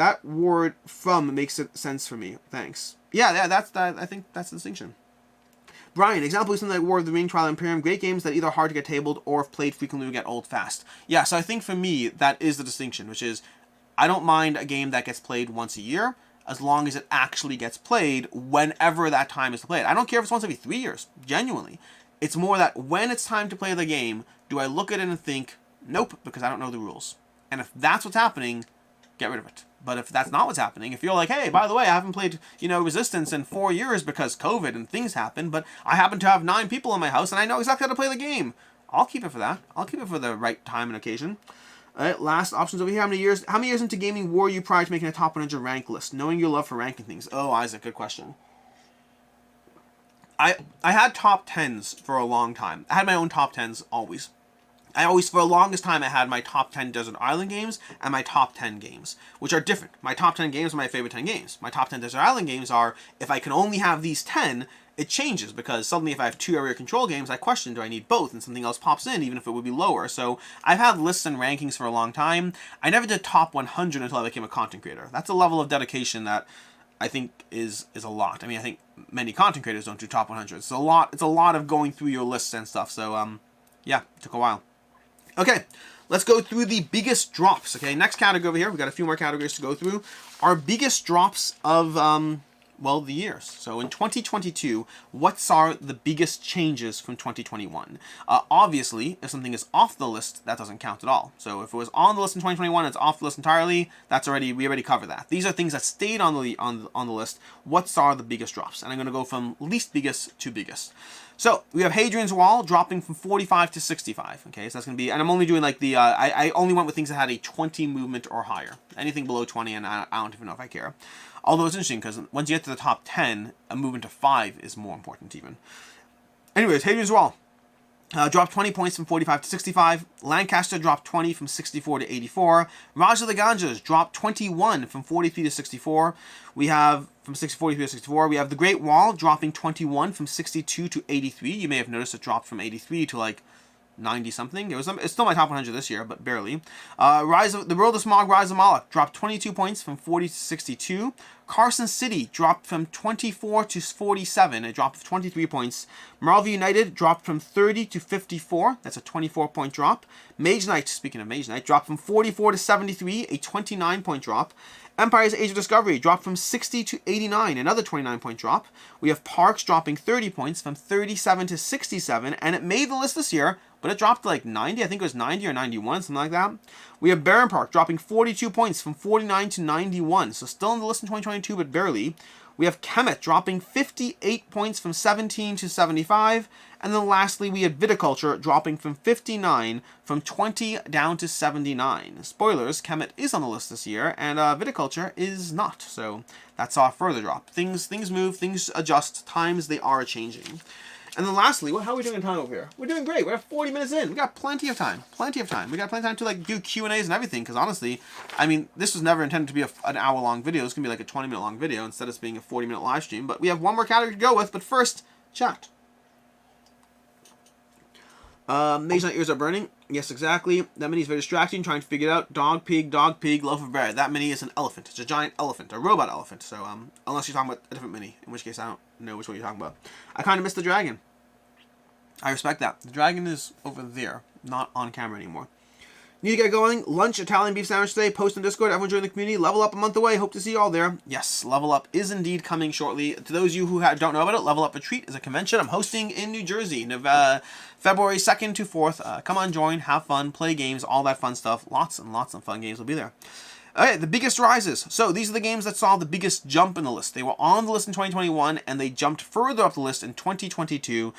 sense for me. Thanks. Yeah, I think that's the distinction. Brian, example is something like War of the Ring, Trial Imperium, great games that either hard to get tabled or if played frequently would get old fast. Yeah, so I think for me, that is the distinction, which is I don't mind a game that gets played once a year, as long as it actually gets played whenever that time is to play it. I don't care if it's once every 3 years, genuinely. It's more that when it's time to play the game, do I look at it and think, nope, because I don't know the rules. And if that's what's happening, get rid of it. But if that's not what's happening, if you're like, hey, by the way, I haven't played, Resistance in 4 years because COVID and things happen, but I happen to have 9 people in my house and I know exactly how to play the game, I'll keep it for that. I'll keep it for the right time and occasion. All right, last options over here. How many years into gaming were you prior to making a top 100 rank list? Knowing your love for ranking things. Oh, Isaac, good question. I had top 10s for a long time. I had my own top 10s always. For the longest time, I had my top 10 Desert Island games and my top 10 games, which are different. My top 10 games are my favorite 10 games. My top 10 Desert Island games are, if I can only have these 10, it changes, because suddenly if I have 2 area control games, I question, do I need both? And something else pops in, even if it would be lower. So I've had lists and rankings for a long time. I never did top 100 until I became a content creator. That's a level of dedication that I think is a lot. I mean, I think many content creators don't do top 100. It's a lot of going through your lists and stuff. So, yeah, it took a while. Okay, let's go through the biggest drops. Okay, next category over here. We've got a few more categories to go through. Our biggest drops of, the years. So in 2022, what are the biggest changes from 2021? Obviously, if something is off the list, that doesn't count at all. So if it was on the list in 2021, it's off the list entirely. We already covered that. These are things that stayed on the list. What are the biggest drops? And I'm going to go from least biggest to biggest. So we have Hadrian's Wall dropping from 45 to 65. Okay, so that's going to be, and I'm only doing like the, I only went with things that had a 20 movement or higher. Anything below 20, and I don't even know if I care. Although it's interesting, because once you get to the top 10, a movement of 5 is more important even. Anyways, Hadrian's Wall dropped 20 points from 45 to 65. Lancaster dropped 20 from 64 to 84. Raj of the Ganges dropped 21 from 43 to 64. We have from 43 to 64. We have the Great Wall dropping 21 from 62 to 83. You may have noticed it dropped from 83 to like 90 something. It's still my top 100 this year, but barely. The World of Smog, Rise of Moloch dropped 22 points from 40 to 62. Carson City dropped from 24 to 47, a drop of 23 points. Marvel United dropped from 30 to 54, that's a 24-point drop. Mage Knight, speaking of Mage Knight, dropped from 44 to 73, a 29-point drop. Empire's Age of Discovery dropped from 60 to 89, another 29-point drop. We have Parks dropping 30 points from 37 to 67, and it made the list this year, but it dropped to like 90. I think it was 90 or 91, something like that. We have Baron Park dropping 42 points from 49 to 91, so still in the list in 2022, but barely. We have Kemet dropping 58 points from 17 to 75. And then lastly, we have Viticulture dropping from 59 from 20 down to 79. Spoilers, Kemet is on the list this year, and Viticulture is not. So that's our further drop. Things move, things adjust, times they are changing. And then lastly, how are we doing in time over here? We're doing great. We're 40 minutes in. We got plenty of time. Plenty of time. We got plenty of time to like do Q&As and everything. Because honestly, I mean, this was never intended to be an hour-long video. It's going to be like a 20-minute long video instead of being a 40-minute live stream. But we have one more category to go with. But first, chat. Mage Knight ears are burning. Yes, exactly. That mini is very distracting. Trying to figure it out. Dog, pig, loaf of bread. That mini is an elephant. It's a giant elephant. A robot elephant. So, unless you're talking about a different mini. In which case, I don't know which one you're talking about. I kind of missed the dragon. I respect that. The dragon is over there, not on camera anymore. Need to get going. Lunch, Italian beef sandwich today. Post on Discord. Everyone join the community. Level Up a month away. Hope to see you all there. Yes, Level Up is indeed coming shortly. To those of you who don't know about it, Level Up Retreat is a convention I'm hosting in New Jersey, February 2nd to 4th. Come on, join, have fun, play games, all that fun stuff. Lots and lots of fun games will be there. Okay, the biggest rises. So these are the games that saw the biggest jump in the list. They were on the list in 2021, and they jumped further up the list in 2022.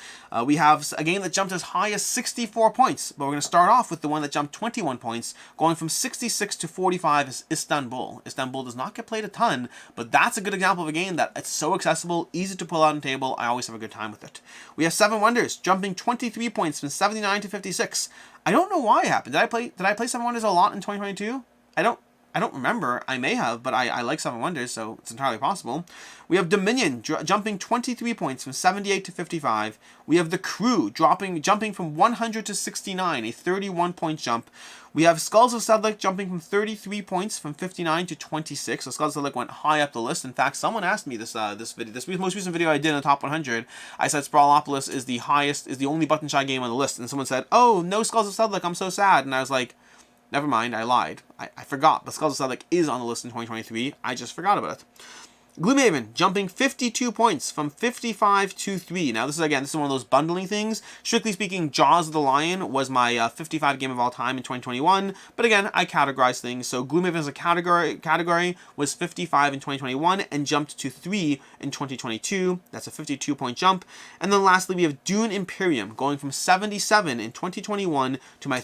We have a game that jumped as high as 64 points, but we're going to start off with the one that jumped 21 points, going from 66 to 45 is Istanbul. Istanbul does not get played a ton, but that's a good example of a game that it's so accessible, easy to pull out on the table. I always have a good time with it. We have Seven Wonders, jumping 23 points from 79 to 56. I don't know why it happened. Did I play Seven Wonders a lot in 2022? I don't remember. I may have, but I like Seven Wonders, so it's entirely possible. We have Dominion jumping 23 points from 78 to 55. We have The Crew jumping from 100 to 69, a 31-point jump. We have Skulls of Sedlec jumping from 33 points from 59 to 26. So Skulls of Sedlec went high up the list. In fact, someone asked me this most recent video I did in the top 100. I said Sprawlopolis is the only button shy game on the list, and someone said, "Oh, no Skulls of Sedlec, I'm so sad." And I was like, never mind, I lied. I forgot. The Skulls of Sedlec is on the list in 2023. I just forgot about it. Gloomhaven jumping 52 points from 55 to 3. Now, this is one of those bundling things. Strictly speaking, Jaws of the Lion was my 55 game of all time in 2021. But again, I categorize things. So Gloomhaven as a category was 55 in 2021 and jumped to 3 in 2022. That's a 52-point jump. And then lastly, we have Dune Imperium going from 77 in 2021 to my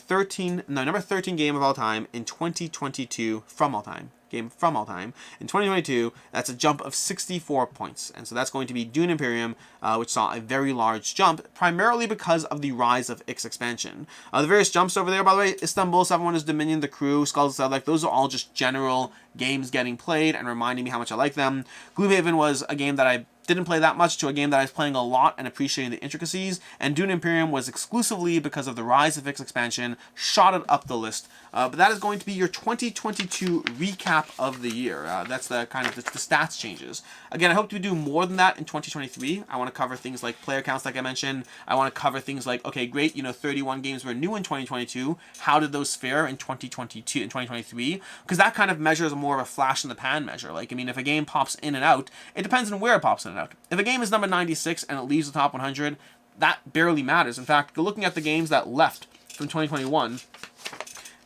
number 13 game of all time in 2022 from all time. In 2022, that's a jump of 64 points. And so that's going to be Dune Imperium, which saw a very large jump, primarily because of the Rise of Ix expansion. The various jumps over there, by the way, Istanbul 7-1 is Dominion, The Crew, Skulls of South, those are all just general games getting played and reminding me how much I like them. Gloomhaven was a game that I didn't play that much to a game that I was playing a lot and appreciating the intricacies, and Dune Imperium was exclusively because of the Rise of Ix expansion, shot it up the list. But that is going to be your 2022 recap of the year. That's the kind of the stats changes. Again, I hope to do more than that in 2023. I want to cover things like player counts, like I mentioned. I want to cover things like, okay, great, 31 games were new in 2022. How did those fare in 2023? Because that kind of measures more of a flash in the pan measure. Like, I mean, if a game pops in and out, it depends on where it pops in and out. If a game is number 96 and it leaves the top 100, that barely matters. In fact, looking at the games that left from 2021,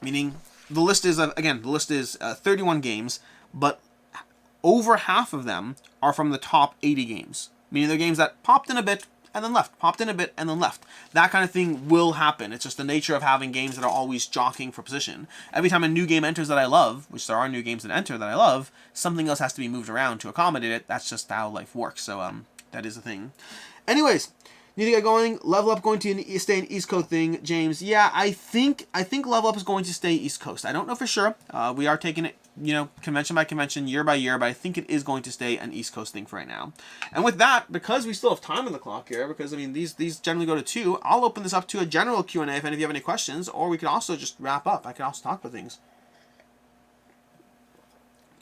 meaning the list is 31 games, but over half of them are from the top 80 games. Meaning they're games that popped in a bit and then left, popped in a bit and then left. That kind of thing will happen. It's just the nature of having games that are always jockeying for position. Every time a new game enters that I love, which there are new games that enter that I love, something else has to be moved around to accommodate it. That's just how life works. So that is a thing. Anyways, need to get going. Level Up going to stay an East Coast thing, James. Yeah, I think Level Up is going to stay East Coast. I don't know for sure. We are taking it, convention by convention, year by year, but I think it is going to stay an East Coast thing for right now. And with that, because we still have time on the clock here, because I mean these generally go to 2, I'll open this up to a general Q&A if any of you have any questions, or we could also just wrap up. I could also talk about things.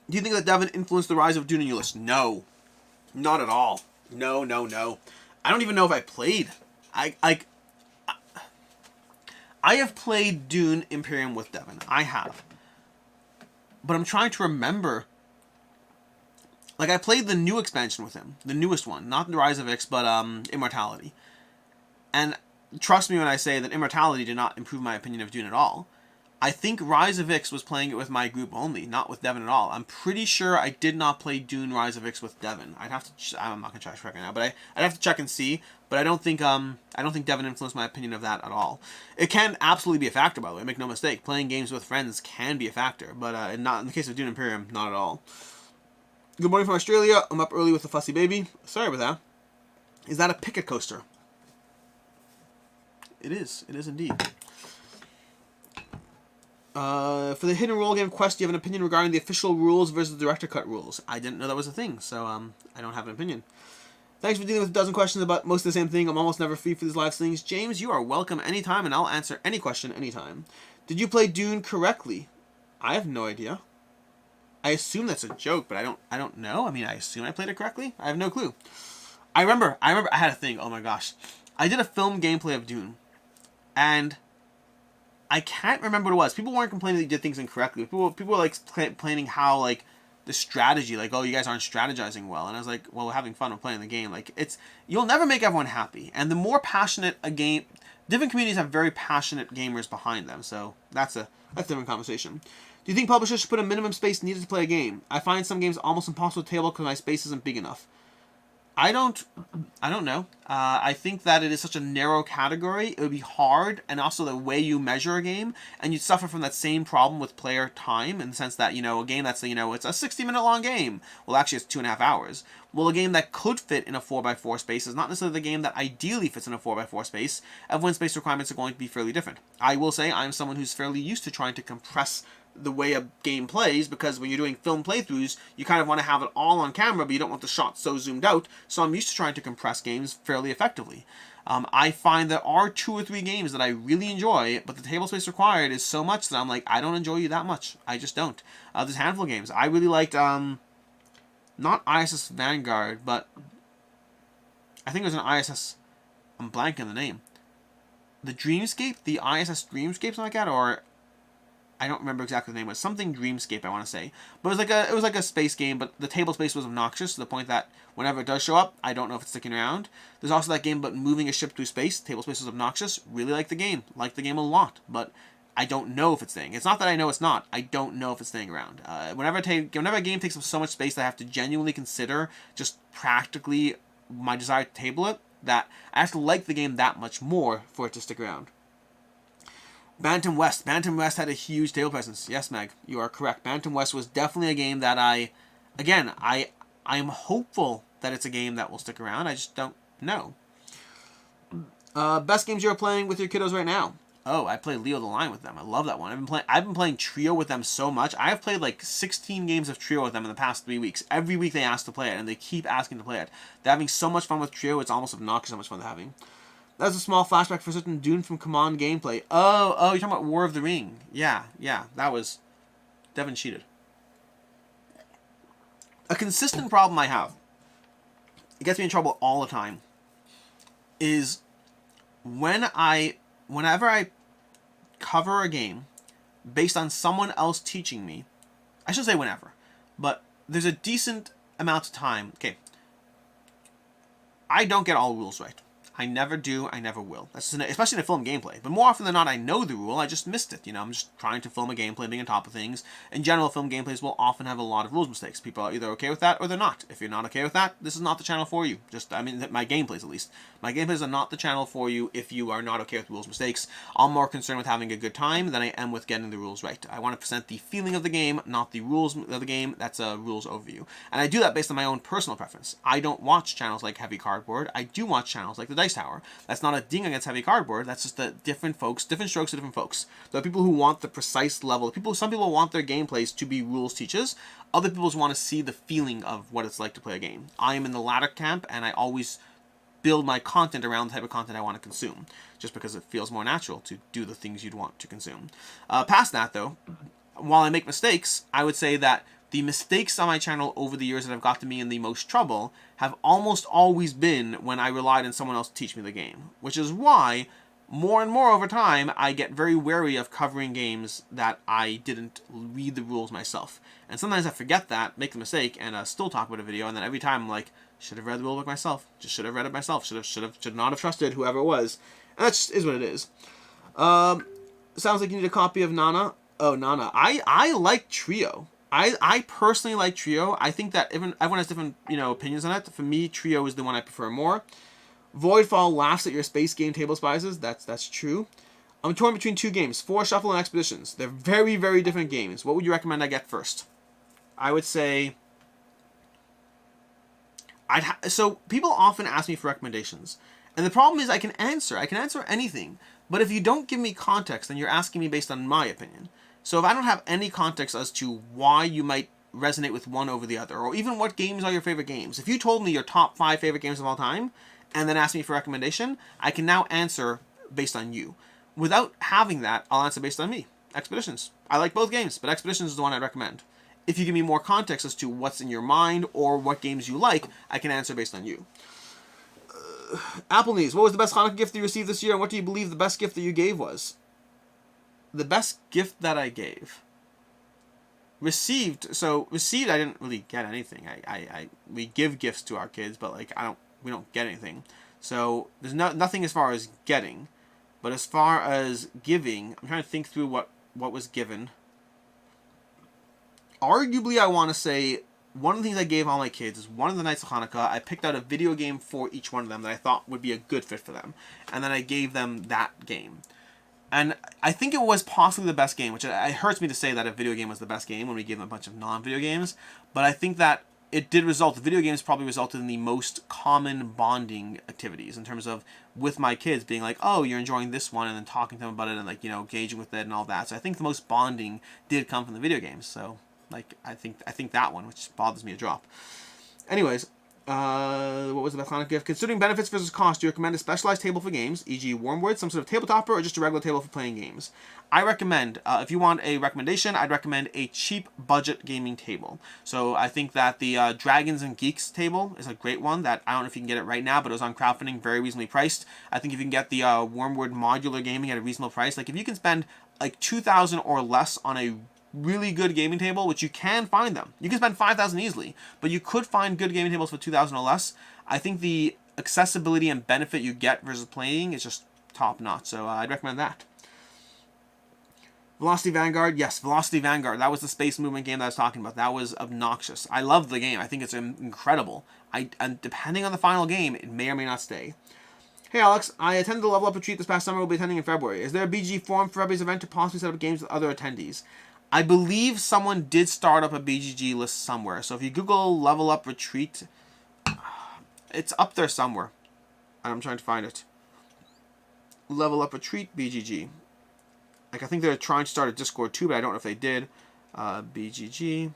Do you think that Devin influenced the rise of Dune in your list? No, not at all. No. I don't even know if I played. I have played Dune Imperium with Devin. I have. But I'm trying to remember. Like, I played the new expansion with him. The newest one. Not the Rise of Ix, but Immortality. And trust me when I say that Immortality did not improve my opinion of Dune at all. I think Rise of Ix was playing it with my group only, not with Devin at all. I'm pretty sure I did not play Dune Rise of Ix with Devin. I'm not gonna try to check right now, but I'd have to check and see. But I don't think Devin influenced my opinion of that at all. It can absolutely be a factor, by the way. Make no mistake. Playing games with friends can be a factor, but not in the case of Dune Imperium, not at all. Good morning from Australia. I'm up early with the fussy baby. Sorry about that. Is that a picket coaster? It is. It is indeed. For the hidden role game quest, do you have an opinion regarding the official rules versus the director cut rules? I didn't know that was a thing, so I don't have an opinion. Thanks for dealing with a dozen questions about most of the same thing. I'm almost never free for these live things. James, you are welcome anytime, and I'll answer any question anytime. Did you play Dune correctly? I have no idea. I assume that's a joke, but I don't know. I mean, I assume I played it correctly. I have no clue. I remember I had a thing. Oh my gosh. I did a film gameplay of Dune, and I can't remember what it was. People weren't complaining that you did things incorrectly. People were like complaining how like the strategy, like, oh, you guys aren't strategizing well. And I was like, well, we're having fun with playing the game. Like, you'll never make everyone happy. And the more passionate a game, different communities have very passionate gamers behind them. So that's a different conversation. Do you think publishers should put a minimum space needed to play a game? I find some games almost impossible to table because my space isn't big enough. I don't know. I think that it is such a narrow category. It would be hard, and also the way you measure a game, and you'd suffer from that same problem with player time, in the sense that, a game that's, it's a 60-minute long game. Well, actually, it's 2.5 hours. Well, a game that could fit in a 4x4 space is not necessarily the game that ideally fits in a 4x4 space. Everyone's space requirements are going to be fairly different. I will say I'm someone who's fairly used to trying to compress the way a game plays, because when you're doing film playthroughs, you kind of want to have it all on camera, but you don't want the shot so zoomed out. So I'm used to trying to compress games fairly effectively. I find there are 2 or 3 games that I really enjoy, but the table space required is so much that I'm like, I don't enjoy you that much. I just don't. There's a handful of games. I really liked, not ISS Vanguard, but I think it was an ISS, I'm blanking the name. The Dreamscape? The ISS Dreamscape, something like that? Or I don't remember exactly the name. It was something Dreamscape, I want to say. But it was like a space game, but the table space was obnoxious to the point that whenever it does show up, I don't know if it's sticking around. There's also that game about moving a ship through space. Table space was obnoxious. Really like the game. Like the game a lot, but I don't know if it's staying. It's not that I know it's not. I don't know if it's staying around. Whenever a game takes up so much space that I have to genuinely consider just practically my desire to table it, that I have to like the game that much more for it to stick around. Bantam West. Bantam West had a huge table presence. Yes, Meg, you are correct. Bantam West was definitely a game that I am hopeful that it's a game that will stick around. I just don't know. Best games you're playing with your kiddos right now? Oh, I play Leo the Lion with them. I love that one. I've been playing Trio with them so much. I have played like 16 games of Trio with them in the past 3 weeks. Every week they ask to play it, and they keep asking to play it. They're having so much fun with Trio, it's almost obnoxious how much fun they're having. That was a small flashback for certain Dune from Command gameplay. Oh, you're talking about War of the Ring. Yeah, that was... Devin cheated. A consistent problem I have, it gets me in trouble all the time, is whenever I cover a game based on someone else teaching me, I should say whenever, but there's a decent amount of time. Okay, I don't get all rules right. I never do, I never will. That's especially in a film gameplay. But more often than not, I know the rule, I just missed it. I'm just trying to film a gameplay, being on top of things. In general, film gameplays will often have a lot of rules mistakes. People are either okay with that or they're not. If you're not okay with that, this is not the channel for you. My gameplays at least. My gameplays are not the channel for you if you are not okay with rules mistakes. I'm more concerned with having a good time than I am with getting the rules right. I want to present the feeling of the game, not the rules of the game. That's a rules overview. And I do that based on my own personal preference. I don't watch channels like Heavy Cardboard. I do watch channels like the Dice Tower. That's not a ding against Heavy Cardboard. That's just that different strokes to different folks. There are people who want the precise level. Some people want their gameplays to be rules teaches. Other people want to see the feeling of what it's like to play a game. I am in the latter camp, and I always build my content around the type of content I want to consume, just because it feels more natural to do the things you'd want to consume. Past that, though, while I make mistakes, I would say that the mistakes on my channel over the years that have gotten me in the most trouble have almost always been when I relied on someone else to teach me the game, which is why more and more over time I get very wary of covering games that I didn't read the rules myself. And sometimes I forget that, make the mistake, and still talk about a video, and then every time I'm like, should have read the rulebook myself. Just should have read it myself. Should not have trusted whoever it was. And that just is what it is. Sounds like you need a copy of Nana. Oh, Nana. I like Trio. I personally like Trio. I think that everyone has different opinions on it. For me, Trio is the one I prefer more. Voidfall laughs at your space game table spices. That's true. I'm torn between two games, Force Shuffle and Expeditions. They're very, very different games. What would you recommend I get first? I would say... So people often ask me for recommendations, and the problem is I can answer anything, but if you don't give me context, then you're asking me based on my opinion. So if I don't have any context as to why you might resonate with one over the other, or even what games are your favorite games, if you told me your top 5 favorite games of all time, and then asked me for a recommendation, I can now answer based on you. Without having that, I'll answer based on me. Expeditions. I like both games, but Expeditions is the one I'd recommend. If you give me more context as to what's in your mind or what games you like, I can answer based on you. Apple Knees, what was the best Hanukkah gift you received this year, and what do you believe the best gift that you gave was? The best gift that I gave. Received, I didn't really get anything. We give gifts to our kids, but we don't get anything. So there's nothing as far as getting, but as far as giving, I'm trying to think through what was given. Arguably, I want to say one of the things I gave all my kids is one of the nights of Hanukkah, I picked out a video game for each one of them that I thought would be a good fit for them. And then I gave them that game. And I think it was possibly the best game, which it hurts me to say that a video game was the best game when we gave them a bunch of non-video games. But I think that it did result, the video games probably resulted in the most common bonding activities in terms of with my kids being like, oh, you're enjoying this one, and then talking to them about it and engaging with it and all that. So I think the most bonding did come from the video games. So I think that one, which bothers me a drop. Anyways, what was the best Hanukkah gift? Considering benefits versus cost, do you recommend a specialized table for games, e.g. Wormwood, some sort of tabletopper, or just a regular table for playing games? I recommend, if you want a recommendation, I'd recommend a cheap budget gaming table. So I think that the Dragons and Geeks table is a great one that I don't know if you can get it right now, but it was on crowdfunding, very reasonably priced. I think if you can get the Wormwood modular gaming at a reasonable price, if you can spend like 2,000 or less on a really good gaming table, which you can find them. You can spend 5,000 easily, but you could find good gaming tables for 2,000 or less. I think the accessibility and benefit you get versus playing is just top notch. So I'd recommend that. Velocity Vanguard, yes, Velocity Vanguard. That was the space movement game that I was talking about. That was obnoxious. I love the game. I think it's incredible. And depending on the final game, it may or may not stay. Hey Alex, I attended the Level Up retreat this past summer. We'll be attending in February. Is there a BG forum for February's event to possibly set up games with other attendees? I believe someone did start up a BGG list somewhere. So if you Google Level Up retreat, it's up there somewhere. I'm trying to find it. Level Up retreat BGG. Like, I think they're trying to start a Discord too, but I don't know if they did. BGG.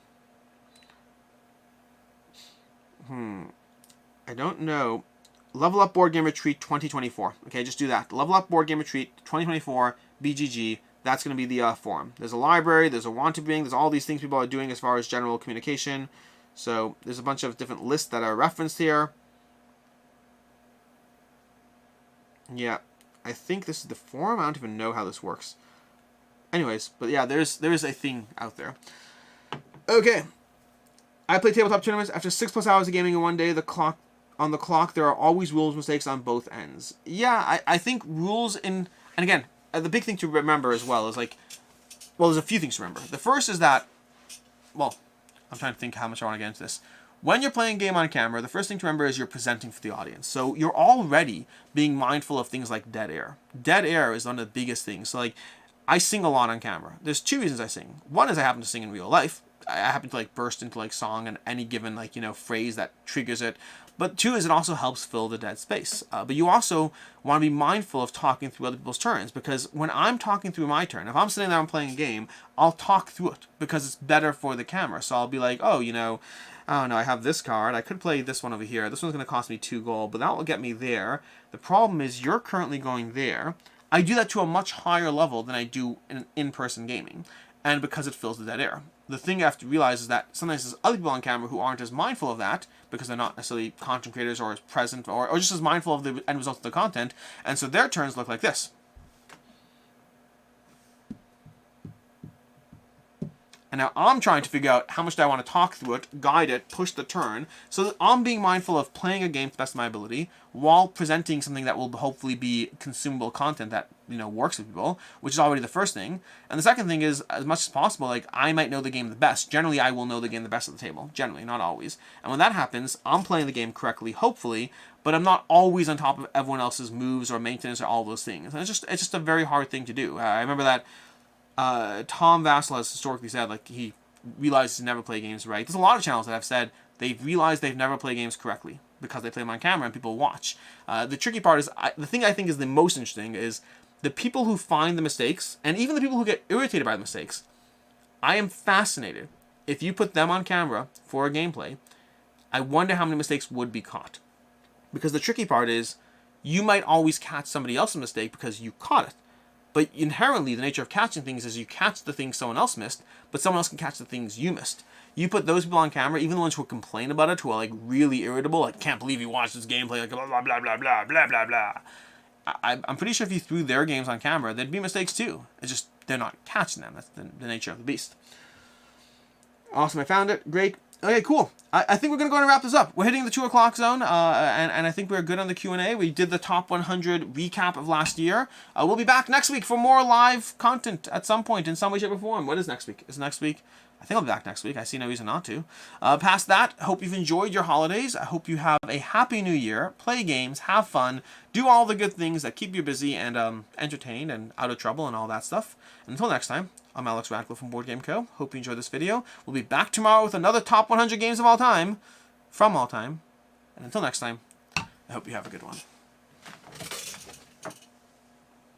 I don't know. Level Up Board Game Retreat 2024. Okay, just do that. Level Up Board Game Retreat 2024 BGG. That's going to be the forum. There's a library. There's a want to bring. There's all these things people are doing as far as general communication. So there's a bunch of different lists that are referenced here. Yeah, I think this is the forum. I don't even know how this works. Anyways, but yeah, there is a thing out there. Okay. I play tabletop tournaments after 6+ hours of gaming in one day. On the clock, there are always rules mistakes on both ends. Yeah, I think rules and again, the big thing to remember as well is like, well, there's a few things to remember. The first is that, well, I'm trying to think how much I want to get into this. When you're playing a game on camera, the first thing to remember is you're presenting for the audience. So you're already being mindful of things like dead air. Dead air is one of the biggest things. So like, I sing a lot on camera. There's two reasons I sing. One is I happen to sing in real life. I happen to like burst into like song and any given like, you know, phrase that triggers it. But two is it also helps fill the dead space. But you also want to be mindful of talking through other people's turns, because when I'm talking through my turn, if I'm sitting there and playing a game, I'll talk through it because it's better for the camera. So I'll be like, oh, you know, I don't know, I have this card. I could play this one over here. This one's going to cost me 2 gold, but that will get me there. The problem is you're currently going there. I do that to a much higher level than I do in in-person gaming, and because it fills the dead air. The thing you have to realize is that sometimes there's other people on camera who aren't as mindful of that because they're not necessarily content creators or as present or just as mindful of the end result of the content, and so their turns look like this. And now I'm trying to figure out how much do I want to talk through it, guide it, push the turn, so that I'm being mindful of playing a game to the best of my ability while presenting something that will hopefully be consumable content that, you know, works with people, which is already the first thing. And the second thing is, as much as possible, like, I might know the game the best. Generally, I will know the game the best at the table. Generally, not always. And when that happens, I'm playing the game correctly, hopefully, but I'm not always on top of everyone else's moves or maintenance or all those things. And it's just a very hard thing to do. I remember that Tom Vassal has historically said, like, he realizes to never play games right. There's a lot of channels that have said they've realized they've never played games correctly because they play them on camera and people watch. The tricky part is, the thing I think is the most interesting is the people who find the mistakes, and even the people who get irritated by the mistakes. I am fascinated. If you put them on camera for a gameplay, I wonder how many mistakes would be caught. Because the tricky part is, you might always catch somebody else's mistake because you caught it. But inherently, the nature of catching things is you catch the things someone else missed, but someone else can catch the things you missed. You put those people on camera, even the ones who complain about it, who are like really irritable, like, can't believe you watched this gameplay, like, blah, blah, blah, blah, blah, blah, blah, blah. I'm pretty sure if you threw their games on camera, there'd be mistakes too. It's just, they're not catching them. That's the nature of the beast. Awesome, I found it. Great. Okay, cool. I think we're going to go ahead and wrap this up. We're hitting the 2 o'clock zone, and I think we're good on the Q&A. We did the top 100 recap of last year. We'll be back next week for more live content at some point, in some way, shape, or form. What is next week? Is next week? I think I'll be back next week. I see no reason not to. Past that, I hope you've enjoyed your holidays. I hope you have a happy new year. Play games, have fun, do all the good things that keep you busy and entertained and out of trouble and all that stuff. And until next time, I'm Alex Radcliffe from Board Game Co. Hope you enjoyed this video. We'll be back tomorrow with another top 100 games of all time, from all time. And until next time, I hope you have a good one.